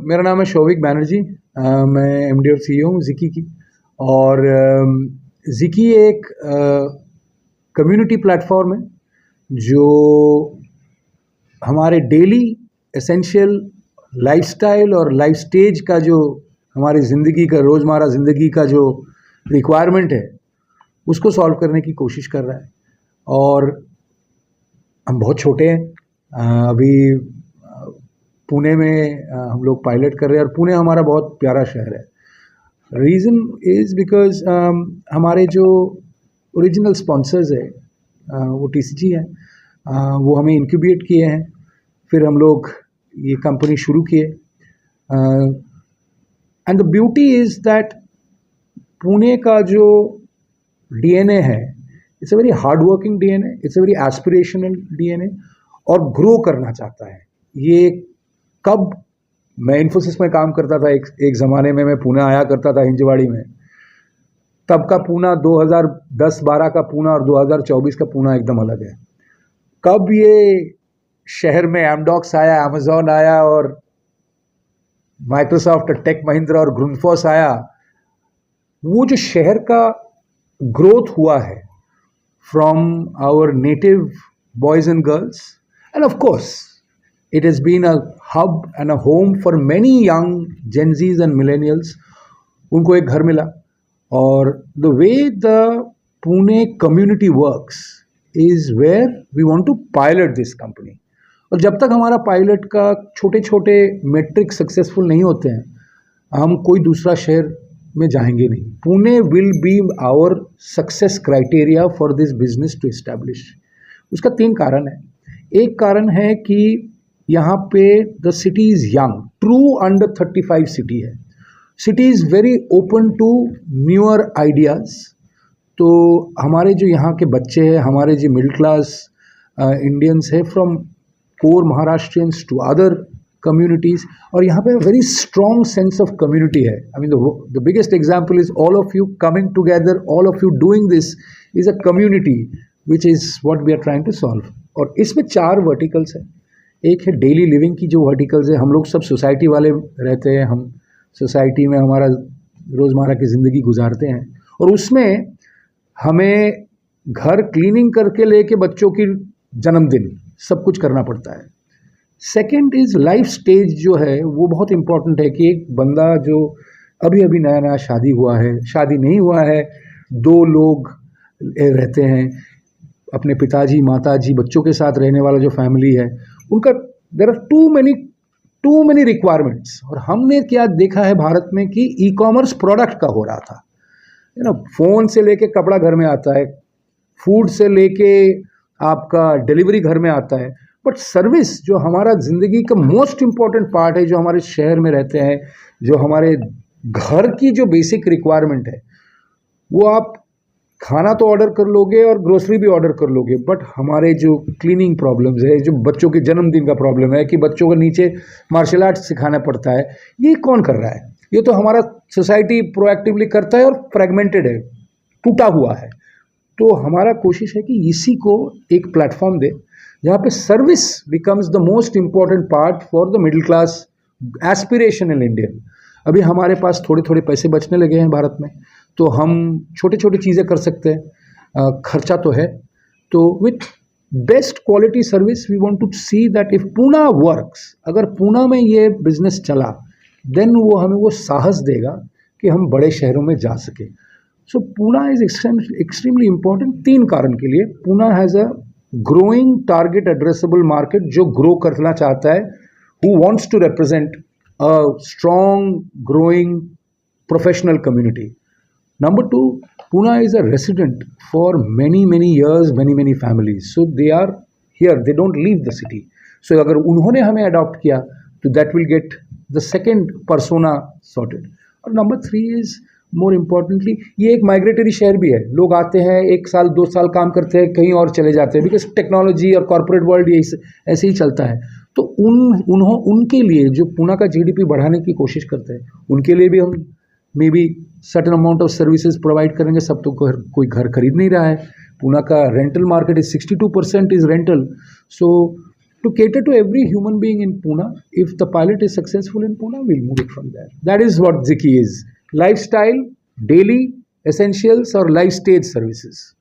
मेरा नाम है शौविक बैनर्जी। मैं एमडी और सीईओ हूँ ज़िकी की। और ज़िकी एक कम्युनिटी प्लेटफॉर्म है जो हमारे डेली एसेंशियल लाइफस्टाइल और लाइफ स्टेज का जो हमारी ज़िंदगी का रोज़मर्रा ज़िंदगी का जो रिक्वायरमेंट है उसको सॉल्व करने की कोशिश कर रहा है। और हम बहुत छोटे हैं, अभी पुणे में हम लोग पायलट कर रहे हैं और पुणे हमारा बहुत प्यारा शहर है। रीज़न इज़ बिकॉज हमारे जो ओरिजिनल स्पॉन्सर्स है वो टीसीजी है, वो हमें इंक्यूबेट किए हैं, फिर हम लोग ये कंपनी शुरू किए। And the beauty is that Pune का जो डीएनए है, it's a very hard working DNA, it's a very aspirational DNA और ग्रो करना चाहता है। ये कब मैं इन्फोसिस में काम करता था, एक ज़माने में मैं पुणे आया करता था हिंजवाड़ी में, तब का पुणे 2010-12 का पुणे और 2024 का पुणे एकदम अलग है। कब ये शहर में एमडॉक्स आया, अमेजॉन आया और माइक्रोसॉफ्ट, टेक महिंद्रा और ग्रुनफॉस आया, वो जो शहर का ग्रोथ हुआ है from our native boys and girls, and of course it has been a hub and a home for many young Gen Zs and millennials. उनको एक घर मिला। और the way the Pune community works is where we want to pilot this company. और जब तक हमारा pilot का छोटे छोटे मेट्रिक सक्सेसफुल नहीं होते हैं, हम कोई दूसरा शहर में जाएंगे नहीं। Pune will be our success criteria for this business to establish. उसका 3 कारण है। एक कारण है कि यहाँ पे the city is young, true under 35 city है। City is very open to newer ideas. तो हमारे जो यहाँ के बच्चे हैं, हमारे जो मिडिल क्लास इंडियंस है from core Maharashtrians to other communities, और यहाँ पे very strong sense of community है। I mean the biggest example is all of you coming together, all of you doing this is a community which is what we are trying to solve. और इसमें 4 verticals हैं। एक है daily living की जो verticals है, हम लोग सब सोसाइटी वाले रहते हैं, हम सोसाइटी में हमारा रोज़मर्रा की ज़िंदगी गुजारते हैं, और उसमें हमें घर क्लीनिंग करके लेके बच्चों की जन्मदिन सब कुछ करना पड़ता है। सेकंड इज़ लाइफ स्टेज जो है वो बहुत इम्पॉर्टेंट है कि एक बंदा जो अभी अभी नया नया शादी हुआ है, शादी नहीं हुआ है, 2 लोग रहते हैं, अपने पिताजी माताजी बच्चों के साथ रहने वाला जो फैमिली है, उनका there are too many requirements. और हमने क्या देखा है भारत में कि ई कॉमर्स प्रोडक्ट का हो रहा था, फ़ोन से लेके कपड़ा घर में आता है, फूड से लेके आपका डिलीवरी घर में आता है, बट सर्विस जो हमारा ज़िंदगी का मोस्ट इम्पॉर्टेंट पार्ट है, जो हमारे शहर में रहते हैं, जो हमारे घर की जो बेसिक रिक्वायरमेंट है, वो आप खाना तो ऑर्डर कर लोगे और ग्रोसरी भी ऑर्डर कर लोगे, बट हमारे जो क्लीनिंग प्रॉब्लम्स है, जो बच्चों के जन्मदिन का प्रॉब्लम है कि बच्चों को नीचे मार्शल आर्ट्स सिखाना पड़ता है, ये कौन कर रहा है? ये तो हमारा सोसाइटी प्रोएक्टिवली करता है और फ्रेगमेंटेड है, टूटा हुआ है। तो हमारा कोशिश है कि इसी को एक प्लेटफॉर्म दे जहाँ पे service becomes the most important part for the middle class aspirational Indian. अभी हमारे पास थोड़े थोड़े पैसे बचने लगे हैं भारत में, तो हम छोटे छोटे चीज़ें कर सकते हैं, खर्चा तो है। तो with best quality service we want to see that if Pune works, अगर पुणे में ये बिजनेस चला, देन वो हमें वो साहस देगा कि हम बड़े शहरों में जा सके। So Pune is extremely important 3 कारण के लिए। Pune has a growing target addressable market जो ग्रो करना चाहता है, who wants to represent a strong growing professional community. Number 2, Pune is a resident for many years, many families, so they are here, they don't leave the city. So अगर उन्होंने हमें adopt किया तो that will get the second persona sorted. और number 3 is more importantly, ये एक migratory शहर भी है। लोग आते हैं, 1 साल 2 साल काम करते हैं, कहीं और चले जाते हैं, बिकॉज टेक्नोलॉजी और कॉर्पोरेट वर्ल्ड ये ऐसे ही चलता है। तो उनके लिए जो पुणे का जीडीपी बढ़ाने की कोशिश करते हैं, उनके लिए भी हम may be certain amount of services provide करेंगे। सब तो कोई घर खरीद नहीं रहा है। पुणे का rental market is 62% is rental. So to cater to every human being in Pune. If the pilot is successful in Pune, we'll move it from there. That is what Ziki is: lifestyle, daily essentials, or life stage services.